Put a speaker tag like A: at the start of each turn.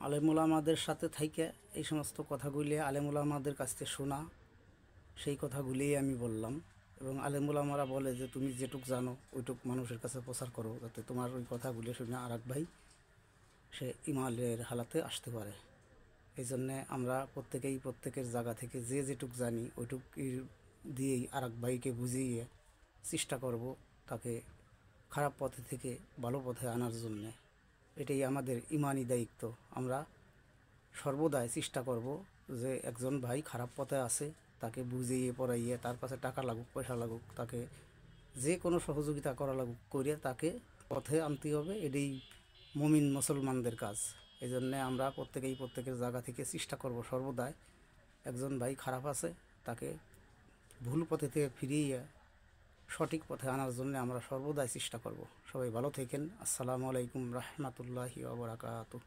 A: আলেমুলামাদের সাথে থাইকে এই সমস্ত কথাগুলি আলেমুলামাদের কাছ থেকে শোনা, সেই কথাগুলিই আমি বললাম। এবং আলেমুলামারা বলে যে তুমি যেটুক জানো ওইটুক মানুষের কাছে প্রচার করো, যাতে তোমার ওই কথাগুলি শুনে আর এক ভাই সে ইমানের হালাতে আসতে পারে। এই জন্যে আমরা প্রত্যেকেই প্রত্যেকের জায়গা থেকে যে যেটুক জানি ওইটুক দিয়েই আর এক ভাইকে বুঝিয়ে চেষ্টা করব তাকে খারাপ পথে থেকে ভালো পথে আনার জন্যে। এটাই আমাদের ইমানি দায়িত্ব। আমরা সর্বদাই চেষ্টা করব যে একজন ভাই খারাপ পথে আছে তাকে বুঝিয়ে পড়াইয়ে, তার কাছে টাকা লাগুক পয়সা লাগুক, তাকে যে কোনো সহযোগিতা করা লাগুক করে তাকে পথে আনতে হবে। এটাই মুমিন মুসলমানদের কাজ। এই জন্যে আমরা প্রত্যেকেই প্রত্যেকের জায়গা থেকে চেষ্টা করব সর্বদাই একজন ভাই খারাপ আছে তাকে ভুল পথে থেকে ফিরিয়ে সঠিক পথে আনার জন্য আমরা সর্বদাই চেষ্টা করব। সবাই ভালো থাকেন। আসসালামু আলাইকুম রহমতুল্লাহি ওয়া বারাকাতুহু।